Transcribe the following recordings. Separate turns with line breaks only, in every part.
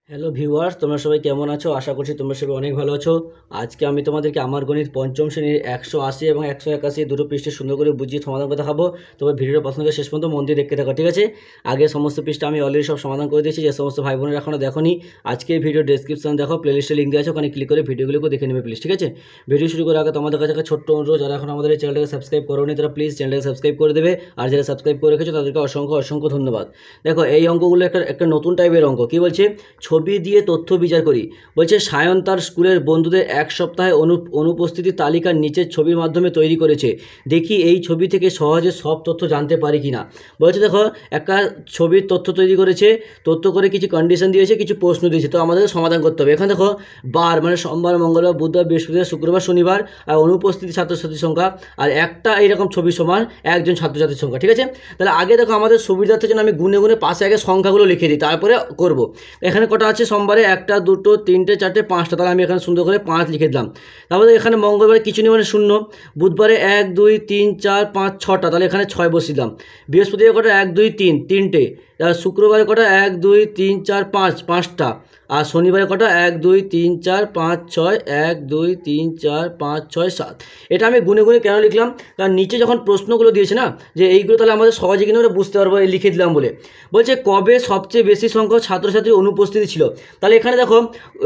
Hello viewers, তোমরা সবাই কেমন আছো? আশা করছি তোমরা সবাই অনেক ভালো আছো। আজকে আমি তোমাদেরকে আমার গণিত পঞ্চম শ্রেণীর 180 এবং 181 দুটো পৃষ্ঠে সুন্দর করে বুঝিয়ে সমাধান করে দেখাবো। তবে ভিডিওটা প্রথম থেকে শেষ পর্যন্ত মন দিয়ে দেখতে থাকো, ঠিক আছে? আগে সমস্ত পৃষ্ঠা আমি অলরেডি সব সমাধান করে দিয়েছি। যে সমস্ত ভাই বোনেরা এখনও দেখোনি, আজকের ভিডিও ডেসক্রিপশন দেখো, প্লেলিস্টে লিঙ্ক দেওয়া আছে, ওখানে ক্লিক করে ভিডিওগুলোকে দেখে নেবে প্লিজ, ঠিক আছে? ভিডিও শুরু করার আগে তোমাদের কাছে একটা ছোট্ট অনুরোধ, যারা এখন আমাদের এই চ্যানেলটাকে সাবস্ক্রাইব করোনি তারা প্লিজ চ্যানেলটাকে সাবস্ক্রাইব করে দেবে, আর যারা সাবস্ক্রাইব করে রেখেছো তাদেরকে অসংখ্য অসংখ্য ধন্যবাদ। দেখো, এই অঙ্কগুলো একটা নতুন টাইপের অঙ্ক। কি বলছে? ছবি দিয়ে তথ্য বিচার করি। বলছে সায়ন তার স্কুলের বন্ধুদের এক সপ্তাহে অনুপস্থিতির তালিকার নিচের ছবির মাধ্যমে তৈরি করেছে। দেখি এই ছবি থেকে সহজে সব তথ্য জানতে পারি কিনা। বলছে দেখো, একটা ছবির তথ্য তৈরি করেছে, তথ্য করে কিছু কন্ডিশন দিয়েছে, কিছু প্রশ্ন দিয়েছে, তো আমাদের সমাধান করতে হবে। এখানে দেখো, বার মানে সোমবার, মঙ্গলবার, বুধবার, বৃহস্পতিবার, শুক্রবার, শনিবার, আর অনুপস্থিত ছাত্রছাত্রীর সংখ্যা, আর একটা এইরকম ছবি সমান একজন ছাত্রছাত্রীর সংখ্যা, ঠিক আছে? তাহলে আগে দেখো, আমাদের সুবিধার্থের জন্য আমি গুনে গুনে পাশে আগে সংখ্যাগুলো লিখে দিই, তারপরে করব। এখানে কটা আছে? সোমবারে একটা, দুটো, তিনটে, চারটে, পাঁচটা, তাহলে আমি এখানে সুন্দর করে 5 লিখে দিলাম। তারপরে এখানে মঙ্গলবারে কিছু নেই মানে 0, বুধবারে 1, 2, 3, 4, 5, 6টা, তাহলে এখানে 6 বসিয়ে দিলাম। বৃহস্পতিবার কটা? 1, 2, 3, 3টে। শুক্রবারে কটা? 1, 2, 3, 4, 5, 5টা। আর শনিবারে কটা? 1, 2, 3, 4, 5, 6, 1, 2, 3, 4, 5, 6, 7। এটা আমি গুনে গুনে কেন লিখলাম? কারণ নিচে যখন প্রশ্নগুলো দিয়েছে না, যে এইগুলো তাহলে আমাদের সহজে কিন্তু আমরা বুঝতে পারবো, এই লিখে দিলাম বলে। বলছে কবে সবচেয়ে বেশি সংখ্যক ছাত্রছাত্রীর অনুপস্থিতি ছিল। তাহলে এখানে দেখো,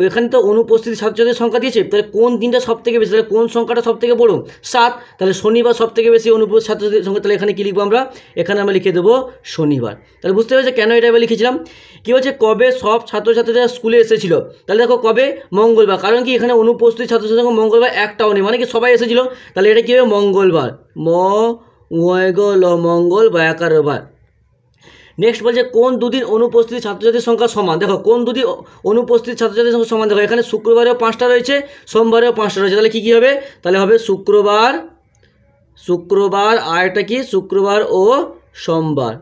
এখানে তো অনুপস্থিত ছাত্রছাত্রীর সংখ্যা দিয়েছে, তাহলে কোন দিনটা সব থেকে বেশি, তাহলে কোন সংখ্যাটা সব থেকে বড়? 7। তাহলে শনিবার সব থেকে বেশি অনুপস্থিত ছাত্রছাত্রীর সংখ্যা, তাহলে এখানে কী লিখবো আমরা? এখানে আমরা লিখে দেবো শনিবার। তাহলে বুঝতে পেরেছে কেন এটা এবার লিখেছিলাম। কী বলছে? কবে সব ছাত্রছাত্রীরা স্কুলে এসেছিল। তাহলে দেখো, কবে? মঙ্গলবার। কারণ কি, এখানে অনুপস্থিত ছাত্রছাত্রীর সংখ্যা মঙ্গলবার একটাও নেই, মানে কি সবাই এসেছিল। তাহলে এটা কী হবে? মঙ্গলবার। মঙ্গলবার, একারবার। নেক্সট বলছে কোন দুদিন অনুপস্থিত ছাত্রছাত্রীর সংখ্যা সমান। দেখো, কোন দুদিন অনুপস্থিত ছাত্রছাত্রীর সংখ্যা সমান। দেখো, এখানে শুক্রবারেও 5টা রয়েছে, সোমবারেও 5টা রয়েছে, তাহলে কী কী হবে? তাহলে হবে শুক্রবার, আর একটা কি? শুক্রবার ও সোমবার।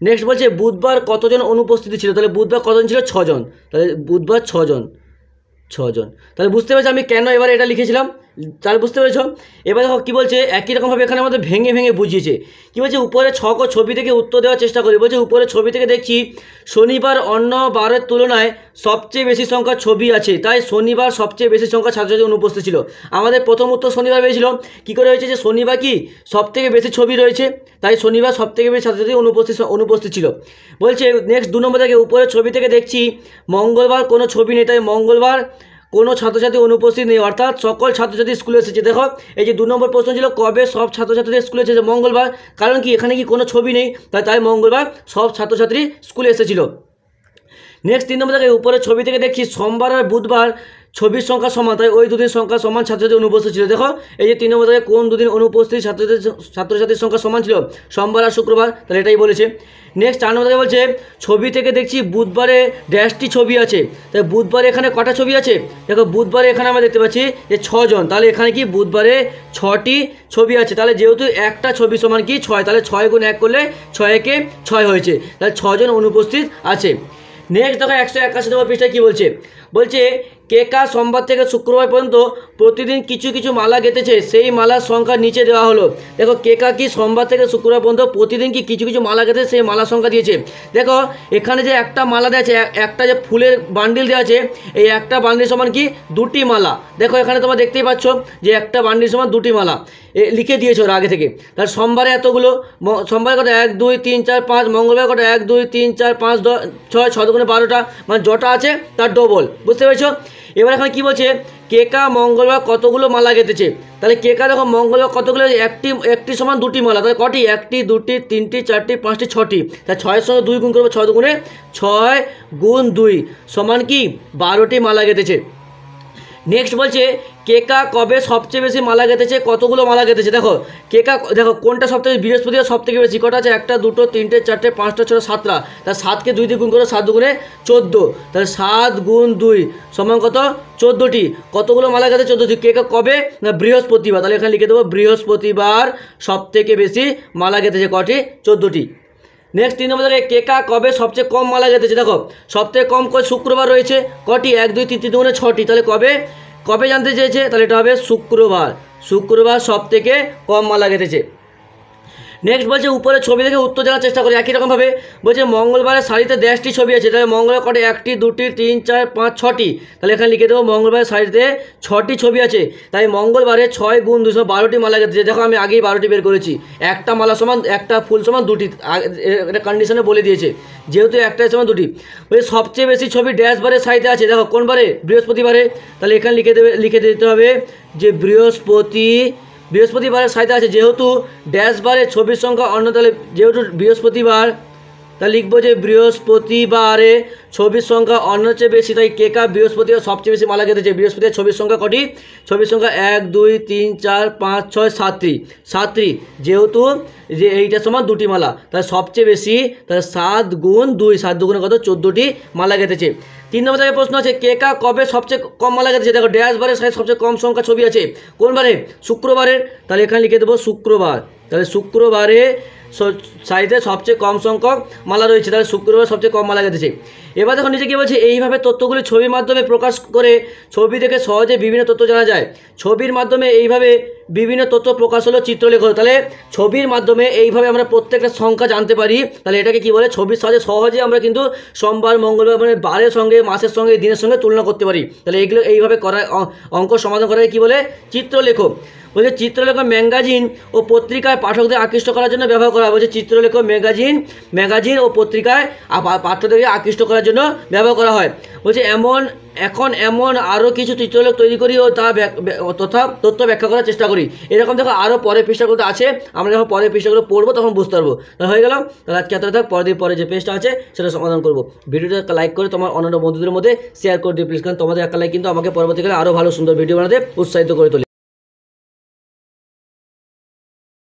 নেক্সট বলছে বুধবার কতজন অনুপস্থিতি ছিল। তাহলে বুধবার কতজন ছিল? 6 জন। তাহলে বুধবার 6 জন। তাহলে বুঝতে পেরেছো আমি কেন এবারে এটা লিখেছিলাম? তাহলে বুঝতে পেরেছো? এবার দেখো কী বলছে, একই রকমভাবে এখানে আমাদের ভেঙে ভেঙে বুঝিয়েছে। কী বলছে? উপরে ছক ও ছবি থেকে উত্তর দেওয়ার চেষ্টা করি। বলছে উপরে ছবি থেকে দেখছি শনিবার অন্য বারের তুলনায় সবচেয়ে বেশি সংখ্যা ছবি আছে, তাই শনিবার সবচেয়ে বেশি সংখ্যা ছাত্রছাত্রী অনুপস্থিত ছিল। আমাদের প্রথম উত্তর শনিবার পেয়েছিল। কী করে হয়েছে? যে শনিবার কি সবথেকে বেশি ছবি রয়েছে, তাই শনিবার সবথেকে বেশি ছাত্রছাত্রী অনুপস্থিত ছিল। বলছে নেক্সট 2 নম্বর থেকে, উপরে ছবি থেকে দেখছি মঙ্গলবার কোনো ছবি নেই, তাই মঙ্গলবার কোনো ছাত্রছাত্রী অনুপস্থিত নেই, অর্থাৎ সকল ছাত্রছাত্রী স্কুলে এসেছে। দেখো, এই যে 2 নম্বর প্রশ্ন ছিল কবে সব ছাত্রছাত্রীদের স্কুলে এসেছে, মঙ্গলবার। কারণ কি, এখানে কি কোনো ছবি নেই, তাই মঙ্গলবার সব ছাত্রছাত্রী স্কুলে এসেছিল। নেক্সট 3 নম্বর থেকে, উপরে ছবি থেকে দেখছি সোমবার আর বুধবার ছবির সংখ্যা সমান, তাই ওই দুদিন সংখ্যা সমান ছাত্রছাত্রী অনুপস্থিত ছিল। দেখো, এই যে 3 নম্বর থেকে কোন দুদিন অনুপস্থিত ছাত্রছাত্রীর সংখ্যা সমান ছিল, সোমবার আর শুক্রবার, তাহলে এটাই বলেছে। নেক্সট 4 নম্বর থেকে বলছে ছবি থেকে দেখছি বুধবারে ড্যাশটি ছবি আছে, তাই বুধবারে এখানে কটা ছবি আছে? দেখো, বুধবারে এখানে আমরা দেখতে পাচ্ছি যে 6 জন, তাহলে এখানে কি বুধবারে 6টি ছবি আছে। তাহলে যেহেতু একটা ছবি সমান কি 6, তাহলে 6 গুণ 1 করলে 6 একে 6 হয়েছে, তাহলে 6 জন অনুপস্থিত আছে। নেক্সট দেখো 181 নম্বর পৃষ্ঠায় কী বলছে? বলছে কেকা সোমবার থেকে শুক্রবার পর্যন্ত প্রতিদিন কিছু কিছু মালা গেঁথেছে, সেই মালার সংখ্যা নিচে দেওয়া হলো। দেখো, কেকা কি সোমবার থেকে শুক্রবার পর্যন্ত প্রতিদিন কি কিছু কিছু মালা গেঁথেছে, সেই মালার সংখ্যা দিয়েছে। দেখো, এখানে যে একটা মালা দেওয়া আছে, একটা যে ফুলের বান্ডিল দেওয়া আছে, এই একটা বান্ডিল সমান কি 2টি মালা। দেখো, এখানে তোমরা দেখতেই পাচ্ছ যে একটা বান্ডিল সমান 2টি মালা লিখে দিয়েছে ওরা আগে থেকে। তাহলে সোমবারে এতগুলো, সোমবারে কটা? 1, 2, 3, 4, 5, মঙ্গলবার কটা? 1, 2, 3, 4, 5, 6, 6 দুগুণে 12টা, মানে যটা আছে তার ডবল। বুঝতে পেরেছো? এবার এখানে কী বলছে? কেকা মঙ্গলবার কতগুলো মালা গেঁথেছে। তাহলে কেকা দেখো মঙ্গলবার কতগুলো? একটি সমান 2টি মালা, তাহলে কটি? 1টি, 2টি, 3টি, 4টি, 5টি, 6টি। তাহলে 6-এর সঙ্গে 2 গুণ করবো, 6 দুগুণে 6 গুণ 2 সমান কি 12টি মালা গেঁথেছে। নেক্সট বলছে কেকা কবে সবচেয়ে বেশি মালা গেঁথেছে, কতগুলো মালা গেঁথেছে। দেখো, কেকা দেখো কোনটা সবথেকে, বৃহস্পতিবার সবথেকে বেশি, কটা আছে? 1টা, 2টো, 3টে, 4টে, 5টা, 6টা, 7টা। তাহলে 7কে 2 দিয়ে গুণ করো, 7 দুগুণে 14, তাহলে 7 গুণ 2 সমান কত? 14টি। কতগুলো মালা গেঁথেছে? 14টি। কেকা কবে? না বৃহস্পতিবার, তাহলে এখানে লিখে দেবো বৃহস্পতিবার সবথেকে বেশি মালা গেঁথেছে, কটি? 14টি। নেক্সট 3 নম্বর থেকে কেকা কবে সবচেয়ে কম মালা গেঁথেছে। দেখো, সবথেকে কম শুক্রবার রয়েছে, কটি? 1, 2, 3, 3 দুগুণে 6টি। তাহলে কবে জানতে চেয়েছে, তাহলে এটা হবে শুক্রবার সব থেকে কম মালা গেঁথেছে। নেক্সট বলছে উপরে ছবি দেখে উত্তর জানার চেষ্টা করি। একই রকমভাবে বলছে মঙ্গলবারের শাড়িতে 10টি ছবি আছে, তাহলে মঙ্গলবার কটি? 1টি 2টি 3 4 5 6টি। তাহলে এখানে লিখে দেবো মঙ্গলবারের শাড়িতে 6টি ছবি আছে, তাই মঙ্গলবারে 6 গুণ 2 12টি মালা গেঁথেছে। দেখো আমি আগেই 12টি বের করেছি, একটা মালা সমান একটা ফুল সমান 2টি, এটা কন্ডিশনে বলে দিয়েছে, যেহেতু একটা সমান 2টি। বলছে সবচেয়ে বেশি ছবি ড্যাশ বারের শাড়িতে আছে, দেখো কোন বারে? বৃহস্পতিবারে। তাহলে এখানে লিখে দিতে হবে যে বৃহস্পতিবারের শাড়িতে আছে, যেহেতু ড্যাশ বারে ছবির সংখ্যা অন্য, তাহলে যেহেতু বৃহস্পতিবার, তাহলে লিখবো যে বৃহস্পতিবারে ছবির সংখ্যা অন্যের চেয়ে বেশি, তাই কেকা বৃহস্পতিবার সবচেয়ে বেশি মালা গেঁথেছে। বৃহস্পতিবার ছবির সংখ্যা কটি? ছবির সংখ্যা 1 2 3 4 5 6 7টি, যেহেতু যে এইটার সমান 2টি মালা, তাহলে সবচেয়ে বেশি, তাহলে 7 গুণ 2, 7 দুগুণে কত? 14টি মালা গেঁথেছে। 3 নম্বর থেকে প্রশ্ন আছে কেকা কবে সবচেয়ে কম মালা গেঁথেছে। দেখো ড্যাশ বারের সবচেয়ে কম সংখ্যা ছবি আছে, কোন বারে? শুক্রবারের। তাহলে এখানে লিখে দেবো শুক্রবার। তাহলে শুক্রবারে শাড়িতে সবচেয়ে কম সংখ্যক মালা রয়েছে, তাহলে শুক্রবার সবচেয়ে কম মালা গেঁথেছে। এবার দেখো নিচে কী বলছে, এইভাবে তথ্যগুলি ছবির মাধ্যমে প্রকাশ করে ছবি দেখে সহজে বিভিন্ন তথ্য জানা যায়। ছবির মাধ্যমে এইভাবে বিভিন্ন তথ্য প্রকাশ হলো চিত্রলেখ। তাহলে ছবির মাধ্যমে এইভাবে আমরা প্রত্যেকটা সংখ্যা জানতে পারি, তাহলে এটাকে কি বলে? ছবির সাহায্যে সহজে আমরা কিন্তু সোমবার মঙ্গলবার মানে বারের সঙ্গে মাসের সঙ্গে দিনের সঙ্গে তুলনা করতে পারি। তাহলে এইগুলো এইভাবে করা অঙ্ক সমাধান করাকে কী বলে? চিত্রলেখ। বলছে চিত্রলেখ ম্যাগাজিন ও পত্রিকায় পাঠকদের আকৃষ্ট করার জন্য ব্যবহার করা হয়। বলছে চিত্রলেখ ম্যাগাজিন ও পত্রিকায় পাঠকদেরকে আকৃষ্ট করার জন্য ব্যবহার করা হয়। বলছে এখন এমন আরও কিছু চিত্রলেখ তৈরি করি ও তা তথ্য ব্যাখ্যা করার চেষ্টা করি। এরকম দেখো আরও পরের পৃষ্ঠাগুলো আছে, আমরা যখন পরের পৃষ্ঠাগুলো পড়বো তখন বুঝতে পারবো। তাহলে হয়ে গেল। তাহলে আজকে এতটা থাক, পরে যে পেজটা আছে সেটা সমাধান করবো। ভিডিওটা লাইক করে তোমার অন্যান্য বন্ধুদের মধ্যে শেয়ার করে দিও প্লিজ, কারণ তোমাদের একটা লাইক কিন্তু আমাকে পরবর্তীকালে আরও ভালো সুন্দর ভিডিও বানাতে উৎসাহিত করে তোলে।